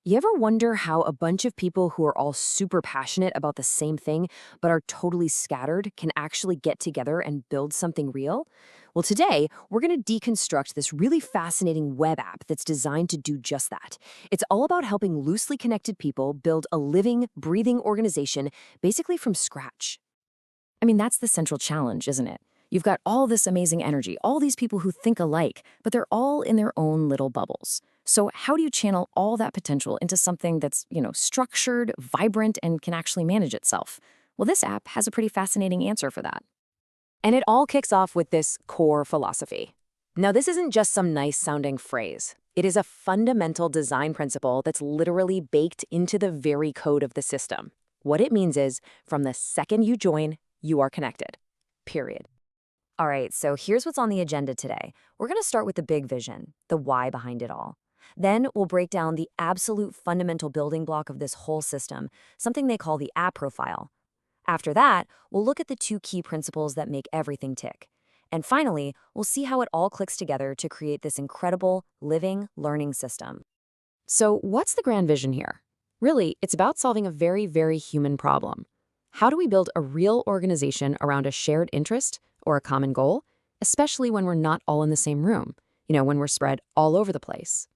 You ever wonder how a bunch of people who are all super passionate about the same thing but are totally scattered can actually get together and build something real? Well, today we're going to deconstruct this really fascinating web app that's designed to do just that. It's all about helping loosely connected people build a living, breathing organization basically from scratch. I mean, that's the central challenge, isn't it? You've got all this amazing energy, all these people who think alike, but they're all in their own little bubbles. So how do you channel all that potential into something that's, structured, vibrant, and can actually manage itself? Well, this app has a pretty fascinating answer for that. And it all kicks off with this core philosophy. Now, this isn't just some nice sounding phrase. It is a fundamental design principle that's literally baked into the very code of the system. What it means is, from the second you join, you are connected. Period. All right, so here's what's on the agenda today. We're going to start with the big vision, the why behind it all. Then we'll break down the absolute fundamental building block of this whole system, something they call the app profile. After that, we'll look at the two key principles that make everything tick. And finally, we'll see how it all clicks together to create this incredible, living, learning system. So what's the grand vision here? Really, it's about solving a very, very human problem. How do we build a real organization around a shared interest or a common goal, especially when we're not all in the same room, when we're spread all over the place?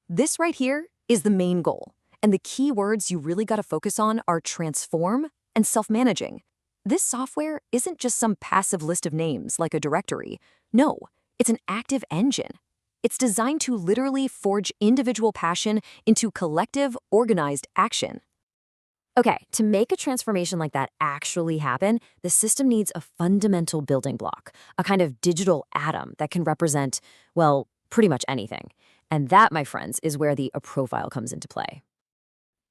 This right here is the main goal, and the key words you really got to focus on are transform and self-managing. This software isn't just some passive list of names like a directory. No, it's an active engine. It's designed to literally forge individual passion into collective, organized action. Okay, to make a transformation like that actually happen, the system needs a fundamental building block, a kind of digital atom that can represent, well, pretty much anything. And that, my friends, is where the a profile comes into play.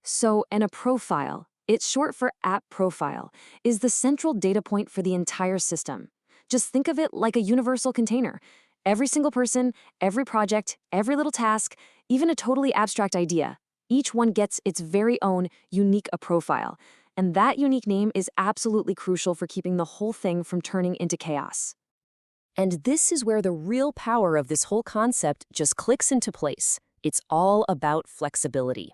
So, a profile, it's short for app profile, is the central data point for the entire system. Just think of it like a universal container. Every single person, every project, every little task, even a totally abstract idea, each one gets its very own unique a profile. And that unique name is absolutely crucial for keeping the whole thing from turning into chaos. And this is where the real power of this whole concept just clicks into place. It's all about flexibility.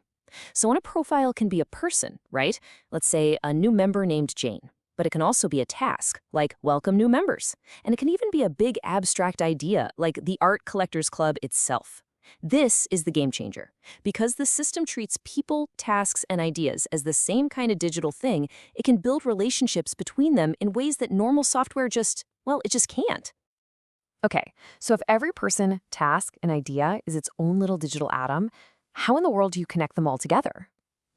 So a profile can be a person, right? Let's say a new member named Jane. But it can also be a task, like welcome new members. And it can even be a big abstract idea, like the Art Collectors Club itself. This is the game changer. Because the system treats people, tasks, and ideas as the same kind of digital thing, it can build relationships between them in ways that normal software it just can't. Okay, so if every person, task, and idea is its own little digital atom, how in the world do you connect them all together?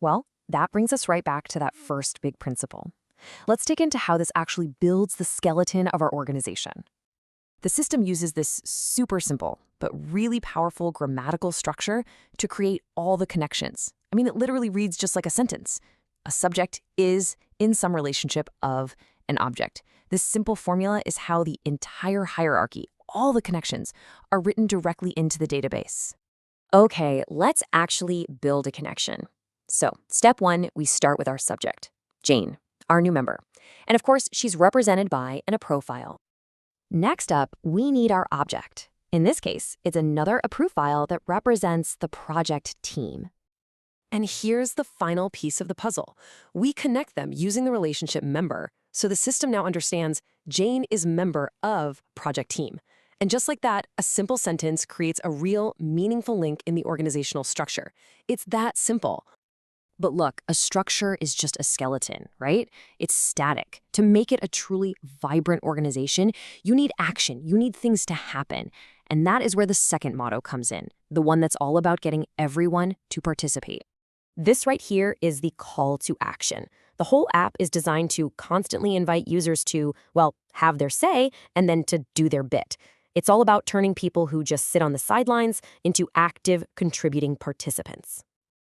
Well, that brings us right back to that first big principle. Let's dig into how this actually builds the skeleton of our organization. The system uses this super simple but really powerful grammatical structure to create all the connections. I mean, it literally reads just like a sentence. A subject is in some relationship of an object. This simple formula is how the entire hierarchy, all the connections, are written directly into the database. Okay, let's actually build a connection. So, step one, we start with our subject, Jane, our new member. And of course, she's represented by a profile. Next up, we need our object. In this case, it's another a profile that represents the project team. And here's the final piece of the puzzle. We connect them using the relationship member, so the system now understands Jane is member of project team. And just like that, a simple sentence creates a real, meaningful link in the organizational structure. It's that simple. But look, a structure is just a skeleton, right? It's static. To make it a truly vibrant organization, you need action, you need things to happen. And that is where the second motto comes in, the one that's all about getting everyone to participate. This right here is the call to action. The whole app is designed to constantly invite users to, have their say and then to do their bit. It's all about turning people who just sit on the sidelines into active, contributing participants.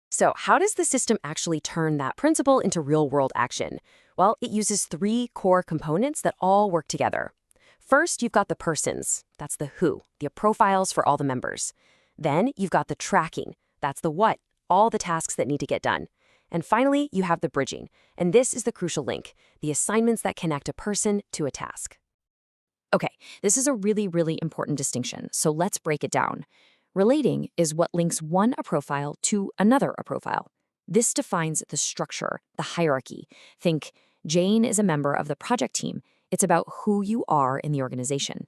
So how does the system actually turn that principle into real-world action? Well, it uses three core components that all work together. First, you've got the persons. That's the who, the profiles for all the members. Then you've got the tracking. That's the what, all the tasks that need to get done. And finally, you have the bridging. And this is the crucial link, the assignments that connect a person to a task. Okay, this is a really, really important distinction, so let's break it down. Relating is what links one a profile to another a profile. This defines the structure, the hierarchy. Think, Jane is a member of the project team. It's about who you are in the organization.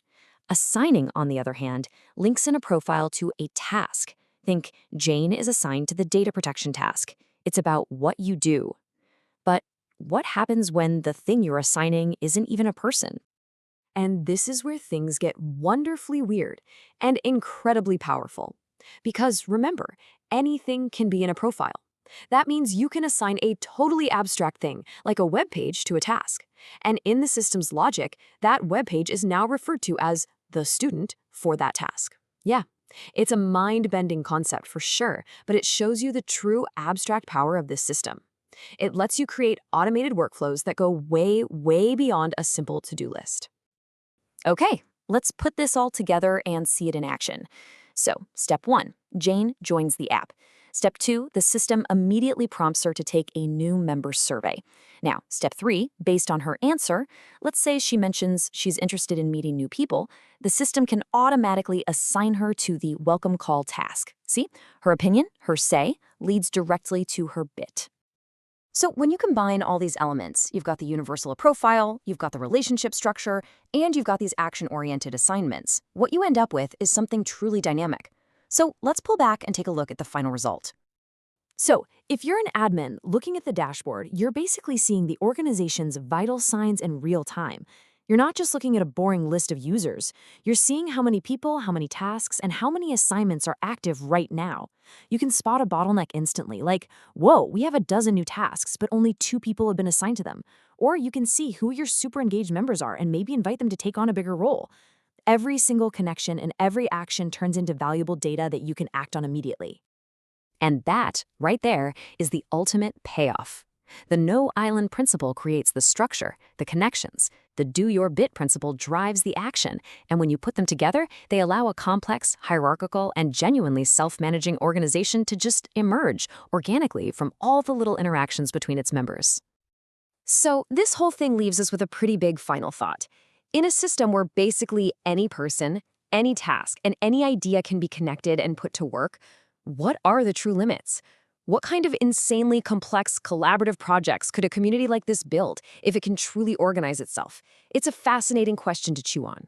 Assigning, on the other hand, links in a profile to a task. Think, Jane is assigned to the data protection task. It's about what you do. But what happens when the thing you're assigning isn't even a person? And this is where things get wonderfully weird and incredibly powerful. Because remember, anything can be in a profile. That means you can assign a totally abstract thing, like a web page, to a task. And in the system's logic, that web page is now referred to as the student for that task. Yeah, it's a mind-bending concept for sure, but it shows you the true abstract power of this system. It lets you create automated workflows that go way, way beyond a simple to-do list. Okay, let's put this all together and see it in action. So, step 1, Jane joins the app. Step 2, the system immediately prompts her to take a new member survey. Now, step 3, based on her answer, let's say she mentions she's interested in meeting new people, the system can automatically assign her to the welcome call task. See, her opinion, her say, leads directly to her bit. So when you combine all these elements, you've got the universal profile, you've got the relationship structure, and you've got these action-oriented assignments. What you end up with is something truly dynamic. So let's pull back and take a look at the final result. So if you're an admin looking at the dashboard, you're basically seeing the organization's vital signs in real time. You're not just looking at a boring list of users. You're seeing how many people, how many tasks, and how many assignments are active right now. You can spot a bottleneck instantly, like, whoa, we have a dozen new tasks, but only 2 people have been assigned to them. Or you can see who your super engaged members are and maybe invite them to take on a bigger role. Every single connection and every action turns into valuable data that you can act on immediately. And that, right there, is the ultimate payoff. The no-island principle creates the structure, the connections. The do-your-bit principle drives the action, and when you put them together, they allow a complex, hierarchical, and genuinely self-managing organization to just emerge organically from all the little interactions between its members. So this whole thing leaves us with a pretty big final thought. In a system where basically any person, any task, and any idea can be connected and put to work, what are the true limits? What kind of insanely complex collaborative projects could a community like this build if it can truly organize itself? It's a fascinating question to chew on.